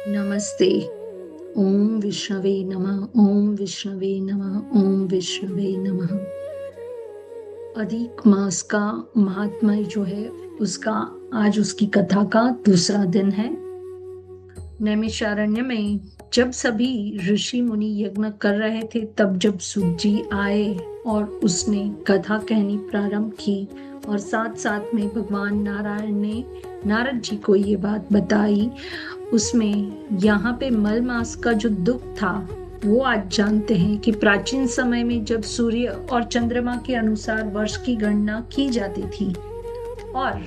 नमस्ते। ओम विष्णवे नमः। ओम विष्णवे नमः। ओम विष्णवे नमः। अधिक मास का महात्म्य जो है उसका आज उसकी कथा का दूसरा दिन है। नैमिषारण्य में जब सभी ऋषि मुनि यज्ञ कर रहे थे, तब जब सूत जी आए और उसने कथा कहनी प्रारंभ की और साथ साथ में भगवान नारायण ने नारद जी को ये बात बताई। उसमें यहाँ पे मल मास का जो दुख था वो आज जानते हैं कि प्राचीन समय में जब सूर्य और चंद्रमा के अनुसार वर्ष की गणना की जाती थी और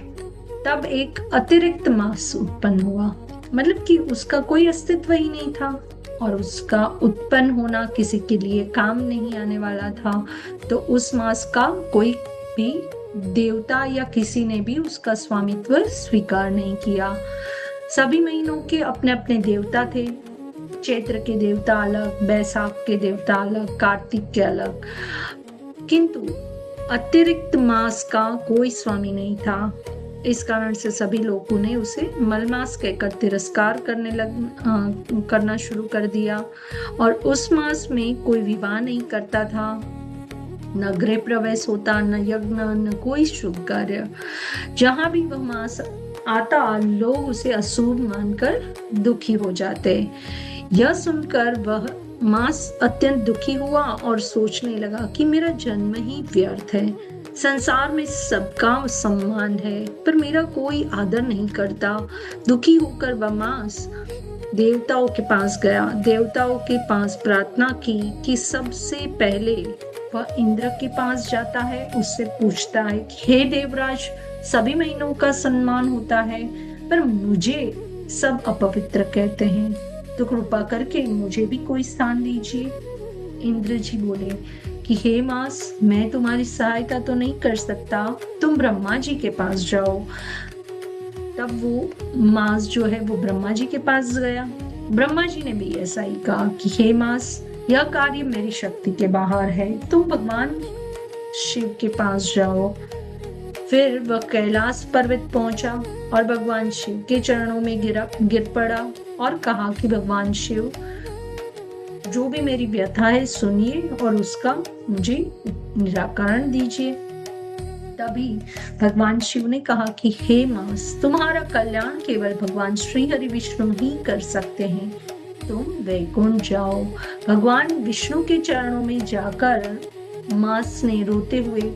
तब एक अतिरिक्त मास उत्पन्न हुआ, मतलब कि उसका कोई अस्तित्व ही नहीं था और उसका उत्पन्न होना किसी के लिए काम नहीं आने वाला था। तो उस मास का कोई भी देवता या किसी ने भी उसका स्वामित्व स्वीकार नहीं किया। सभी महीनों के अपने अपने देवता थे। चैत्र के देवता अलग, बैसाख के देवता अलग, कार्तिक के अलग, किंतु अतिरिक्त मास का कोई स्वामी नहीं था। इस कारण से सभी लोगों ने उसे मलमास कहकर तिरस्कार करना शुरू कर दिया और उस मास में कोई विवाह नहीं करता था, न गृह प्रवेश होता, न यज्ञ, न कोई शुभ कार्य। जहां भी वह मास आता लोग उसे अशुभ मानकर दुखी हो जाते। यह सुनकर वह मास अत्यंत दुखी हुआ और सोचने लगा कि मेरा जन्म ही व्यर्थ है। संसार में सबका सम्मान है पर मेरा कोई आदर नहीं करता। दुखी होकर वह मास देवताओं के पास गया। देवताओं के पास प्रार्थना की कि सबसे पहले वह इंद्र के पास जाता है, उससे पूछता है कि हे देवराज, सभी महीनों का सम्मान होता है पर मुझे सब अपवित्र कहते हैं, तो कृपा करके मुझे भी कोई स्थान दीजिए। इंद्र जी बोले कि हे मास, मैं तुम्हारी सहायता तो नहीं कर सकता, तुम ब्रह्मा जी के पास जाओ। तब वो मास जो है वो ब्रह्मा जी के पास गया। ब्रह्मा जी ने भी ऐसा ही कहा कि हे मास, यह कार्य मेरी शक्ति के बाहर है, तुम भगवान शिव के पास जाओ। फिर वह कैलाश पर्वत पहुंचा और भगवान शिव के चरणों में गिर पड़ा और कहा कि भगवान शिव, जो भी मेरी व्यथा है सुनिए और उसका मुझे निराकरण दीजिए। तभी भगवान शिव ने कहा कि हे मास, तुम्हारा कल्याण केवल भगवान श्री हरि विष्णु ही कर सकते हैं, तुम वैकुंठ जाओ। भगवान विष्णु के चरणों में जाकर मास ने रोते हुए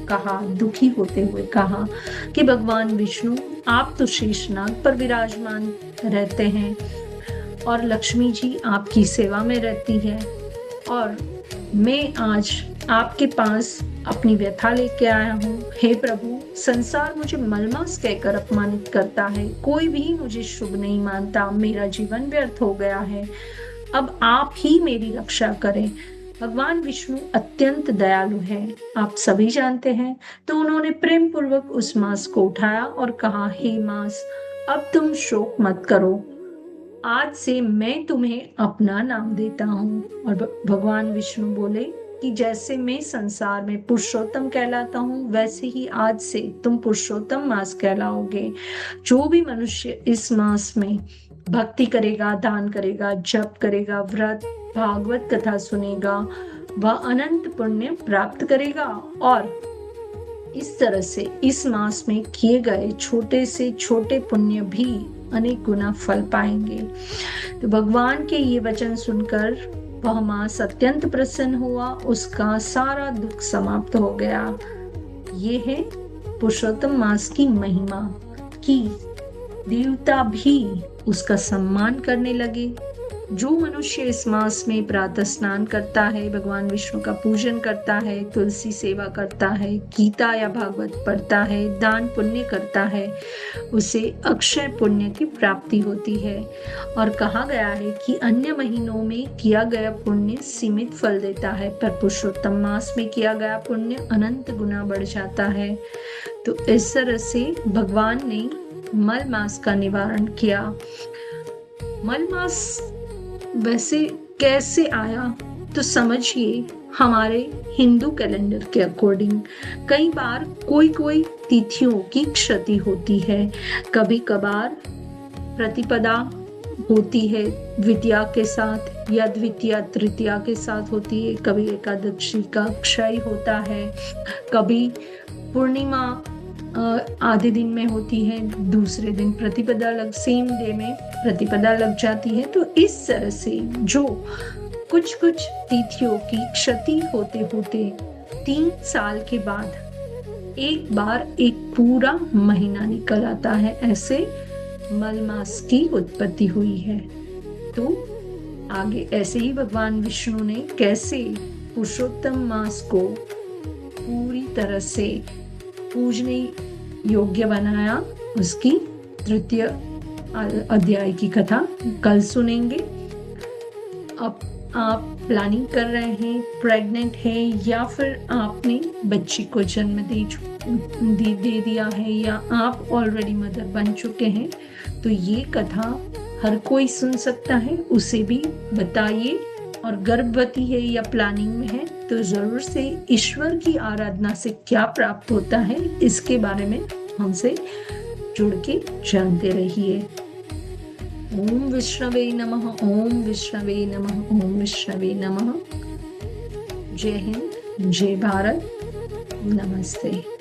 कहा, दुखी होते हुए कहा कि भगवान विष्णु, आप तो शेषनाग पर विराजमान रहते हैं और लक्ष्मी जी आपकी सेवा में रहती है और मैं आज आपके पास अपनी व्यथा लेके आया हूँ। हे प्रभु, संसार मुझे मलमास कहकर अपमानित करता है, कोई भी मुझे शुभ नहीं मानता, मेरा जीवन व्यर्थ हो गया है, अब आप ही मेरी रक्षा करें। भगवान विष्णु अत्यंत दयालु है, आप सभी जानते हैं। तो उन्होंने प्रेम पूर्वक उस मास को उठाया और कहा, हे मास, अब तुम शोक मत करो, आज से मैं तुम्हें अपना नाम देता हूँ। और भगवान विष्णु बोले कि जैसे मैं संसार में पुरुषोत्तम कहलाता हूँ, वैसे ही आज से तुम पुरुषोत्तम मास कहलाओगे। जो भी मनुष्य इस मास में भक्ति करेगा, दान करेगा, जप करेगा, व्रत भागवत कथा सुनेगा, वह अनंत पुण्य प्राप्त करेगा और इस तरह से इस मास में किए गए छोटे से छोटे पुण्य भी अनेक गुना फल पाएंगे। तो भगवान के ये वचन सुनकर वह मास अत्यंत प्रसन्न हुआ, उसका सारा दुख समाप्त हो गया। ये है पुरुषोत्तम मास की महिमा कि देवता भी उसका सम्मान करने लगे। जो मनुष्य इस मास में प्रातः स्नान करता है, भगवान विष्णु का पूजन करता है, तुलसी सेवा करता है, गीता या भागवत पढ़ता है, दान पुण्य करता है, उसे अक्षय पुण्य की प्राप्ति होती है। और कहा गया है कि अन्य महीनों में किया गया पुण्य सीमित फल देता है, पर पुरुषोत्तम मास में किया गया पुण्य अनंत गुना बढ़ जाता है। तो इस तरह से भगवान ने मल मास का निवारण किया। मल मास वैसे कैसे आया, तो समझिए, हमारे हिंदू कैलेंडर के अकॉर्डिंग कई बार कोई कोई तिथियों की क्षति होती है। कभी कभार प्रतिपदा होती है द्वितीया के साथ या द्वितीया तृतीया के साथ होती है, कभी एकादशी का क्षय होता है, कभी पूर्णिमा आधे दिन में होती है, दूसरे दिन प्रतिपदा लग सेम डे में प्रतिपदा लग जाती है। तो इस तरह से जो कुछ कुछ तिथियों की क्षति होते होते 3 साल के बाद एक बार एक पूरा महीना निकल आता है, ऐसे मल मास की उत्पत्ति हुई है। तो आगे ऐसे ही भगवान विष्णु ने कैसे पुरुषोत्तम मास को पूरी तरह से पूजने योग्य बनाया, उसकी तृतीय अध्याय की कथा कल सुनेंगे। अब आप प्लानिंग कर रहे हैं, प्रेग्नेंट हैं, या फिर आपने बच्ची को जन्म दे दिया है, या आप ऑलरेडी मदर बन चुके हैं, तो ये कथा हर कोई सुन सकता है, उसे भी बताइए। और गर्भवती है या प्लानिंग में है तो जरूर से ईश्वर की आराधना से क्या प्राप्त होता है इसके बारे में हमसे जुड़ के जानते रहिए। ओम विष्णवे नमः, ओम विष्णवे नमः, ओम विष्णवे नमः। जय हिंद, जय भारत, नमस्ते।